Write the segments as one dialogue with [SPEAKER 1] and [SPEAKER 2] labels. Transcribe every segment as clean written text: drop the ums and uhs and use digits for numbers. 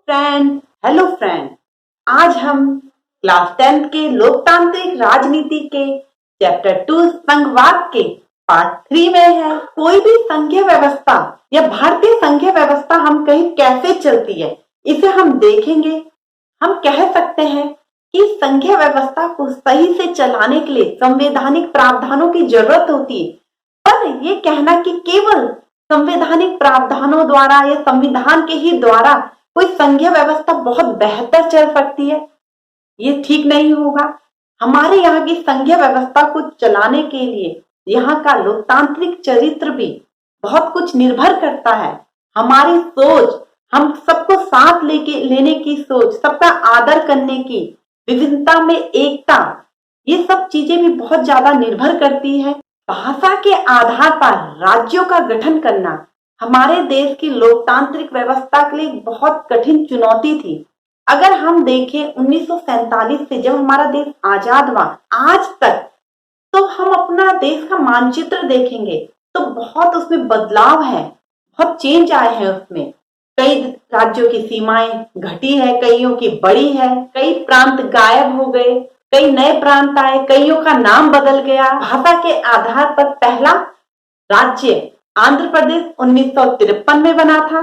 [SPEAKER 1] Hello friend. आज हम class 10th के लोकतांत्रिक राजनीति के चैप्टर 2 संघवाद के पार्ट 3 में है। कोई भी संघीय व्यवस्था या भारतीय संघीय व्यवस्था हम कहीं कैसे चलती है, इसे हम देखेंगे। हम कह सकते हैं कि संघीय व्यवस्था को सही से चलाने के लिए संवैधानिक प्रावधानों की जरूरत होती है, पर यह कहना कि केवल संवैधानिक प्रावधानों द्वारा या संविधान के ही द्वारा कोई संघीय व्यवस्था बहुत बेहतर चल सकती है, ये ठीक नहीं होगा। हमारे यहाँ की संघीय व्यवस्था को चलाने के लिए यहाँ का लोकतांत्रिक चरित्र भी बहुत कुछ निर्भर करता है। हमारी सोच, हम सबको साथ लेने की सोच, सबका आदर करने की, विभिन्नता में एकता, ये सब चीजें भी बहुत ज्यादा निर्भर करती है। भाषा के आधार पर राज्यों का गठन करना हमारे देश की लोकतांत्रिक व्यवस्था के लिए बहुत कठिन चुनौती थी। अगर हम देखें 1947 से जब हमारा देश आजाद हुआ आज तक, तो हम अपना देश का मानचित्र देखेंगे तो बहुत उसमें बदलाव है, बहुत चेंज आए हैं उसमें। कई राज्यों की सीमाएं घटी है, कईयों की बढ़ी है, कई प्रांत गायब हो गए, कई नए प्रांत आए, कईयों का नाम बदल गया। भाषा के आधार पर पहला राज्य आंध्र प्रदेश 1953 में बना था,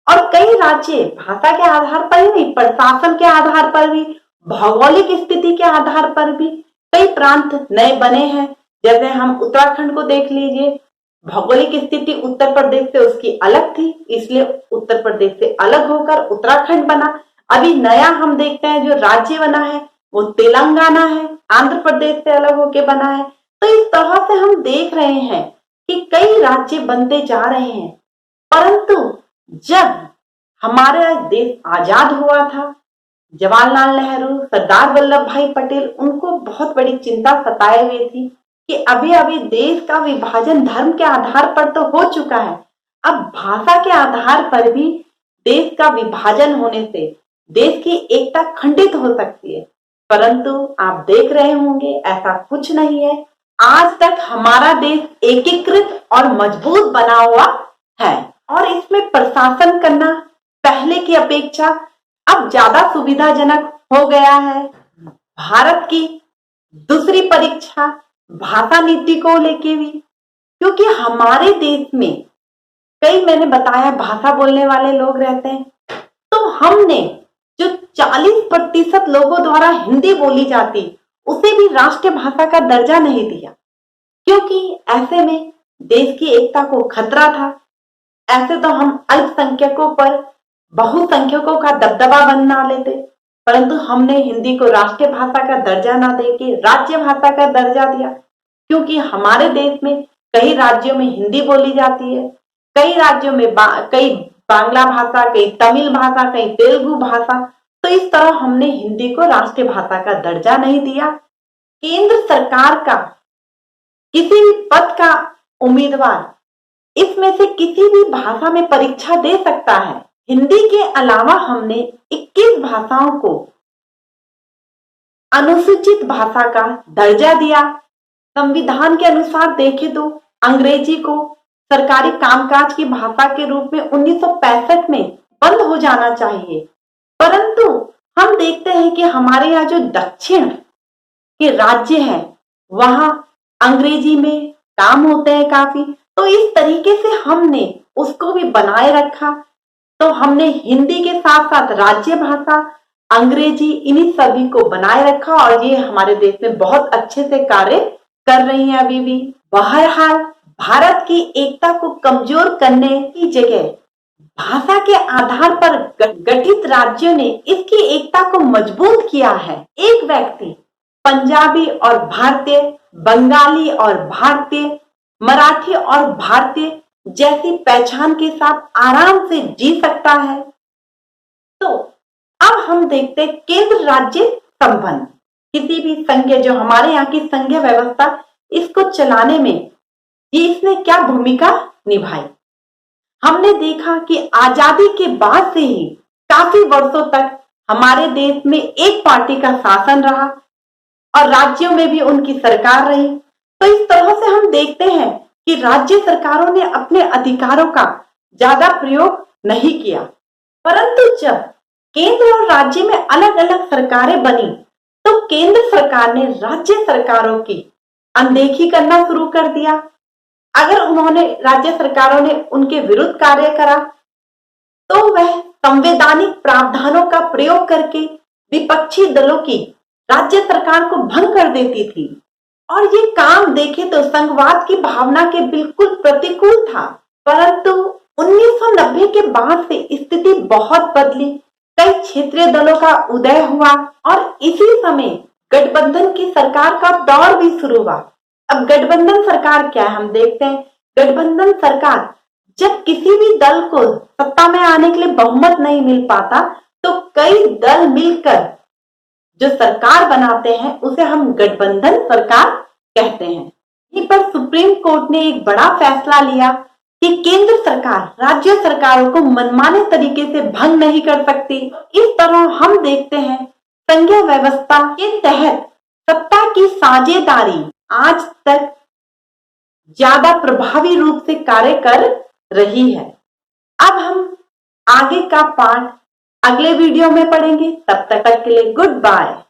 [SPEAKER 1] और कई राज्य भाषा के आधार पर ही नहीं, प्रशासन के आधार पर भी, भौगोलिक स्थिति के आधार पर भी कई प्रांत नए बने हैं। जैसे हम उत्तराखंड को देख लीजिए, भौगोलिक स्थिति उत्तर प्रदेश से उसकी अलग थी, इसलिए उत्तर प्रदेश से अलग होकर उत्तराखंड बना। अभी नया हम देखते हैं जो राज्य बना है वो तेलंगाना है, आंध्र प्रदेश से अलग होके बना है। तो इस तरह से हम देख रहे हैं कि कई राज्य बनते जा रहे हैं। परंतु जब हमारा देश आजाद हुआ था, जवाहरलाल नेहरू, सरदार वल्लभ भाई पटेल, उनको बहुत बड़ी चिंता सताए हुए थी कि अभी अभी देश का विभाजन धर्म के आधार पर तो हो चुका है, अब भाषा के आधार पर भी देश का विभाजन होने से देश की एकता खंडित हो सकती है। परंतु आप देख रहे होंगे ऐसा कुछ नहीं है। आज तक हमारा देश एकीकृत और मजबूत बना हुआ है, और इसमें प्रशासन करना पहले की अपेक्षा अब ज्यादा सुविधाजनक हो गया है। भारत की दूसरी परीक्षा भाषा नीति को लेके भी, क्योंकि हमारे देश में कई, मैंने बताया, भाषा बोलने वाले लोग रहते हैं, तो हमने जो 40% लोगों द्वारा हिंदी बोली जाती उसे भी राष्ट्रीय भाषा का दर्जा नहीं दिया, क्योंकि ऐसे में देश की एकता को खतरा था। ऐसे तो हम अल्पसंख्यकों पर बहुसंख्यकों का दबदबा बना लेते, परंतु हमने हिंदी को राष्ट्रीय भाषा का दर्जा ना देके राज्य भाषा का दर्जा दिया, क्योंकि हमारे देश में कई राज्यों में हिंदी बोली जाती है, कई राज्यों में कई बांग्ला भाषा, कई तमिल भाषा, कई तेलुगु भाषा। तो इस तरह हमने हिंदी को राष्ट्रीय भाषा का दर्जा नहीं दिया। केंद्र सरकार का किसी भी पद का उम्मीदवार इसमें से किसी भी भाषा में परीक्षा दे सकता है। हिंदी के अलावा हमने 21 भाषाओं को अनुसूचित भाषा का दर्जा दिया। संविधान के अनुसार देखें तो अंग्रेजी को सरकारी कामकाज की भाषा के रूप में 1965 में बंद हो जाना चाहिए, परंतु हम देखते हैं कि हमारे यहाँ जो दक्षिण के राज्य हैं वहां अंग्रेजी में काम होते हैं काफी, तो इस तरीके से हमने उसको भी बनाए रखा। तो हमने हिंदी के साथ साथ राज्य भाषा अंग्रेजी, इन्हीं सभी को बनाए रखा, और ये हमारे देश में बहुत अच्छे से कार्य कर रही है अभी भी। बहरहाल भारत की एकता को कमजोर करने की जगह भाषा के आधार पर गठित राज्यों ने इसकी एकता को मजबूत किया है। एक व्यक्ति पंजाबी और भारतीय, बंगाली और भारतीय, मराठी और भारतीय जैसी पहचान के साथ आराम से जी सकता है। तो अब हम देखते हैं केंद्र राज्य संबंध। किसी भी संघीय, जो हमारे यहाँ की संघीय व्यवस्था, इसको चलाने में इसने क्या भूमिका निभाई। हमने देखा कि आजादी के बाद से ही काफी वर्षों तक हमारे देश में एक पार्टी का शासन रहा और राज्यों में भी उनकी सरकार रही। तो इस तरह से हम देखते हैं कि राज्य सरकारों ने अपने अधिकारों का ज्यादा प्रयोग नहीं किया। परंतु जब केंद्र और राज्य में अलग अलग सरकारें बनी तो केंद्र सरकार ने राज्य सरकारों की अनदेखी करना शुरू कर दिया। अगर उन्होंने राज्य सरकारों ने उनके विरुद्ध कार्य करा तो वह संवैधानिक प्रावधानों का प्रयोग करके विपक्षी दलों की राज्य सरकार को भंग कर देती थी और ये काम देखे तो संघवाद की भावना के बिल्कुल प्रतिकूल था। परंतु 1990 के बाद से स्थिति बहुत बदली, कई क्षेत्रीय दलों का उदय हुआ और इसी समय गठबंधन की सरकार का दौर भी शुरू हुआ। अब गठबंधन सरकार क्या है हम देखते हैं। गठबंधन सरकार जब किसी भी दल को सत्ता में आने के लिए बहुमत नहीं मिल पाता तो कई दल मिलकर जो सरकार बनाते हैं उसे हम गठबंधन सरकार कहते हैं। यहीं पर सुप्रीम कोर्ट ने एक बड़ा फैसला लिया कि केंद्र सरकार राज्य सरकारों को मनमाने तरीके से भंग नहीं कर सकती। इस तरह हम देखते हैं संघीय व्यवस्था के तहत सत्ता की साझेदारी आज तक ज्यादा प्रभावी रूप से कार्य कर रही है। अब हम आगे का पार्ट अगले वीडियो में पढ़ेंगे। तब तक के लिए गुड बाय।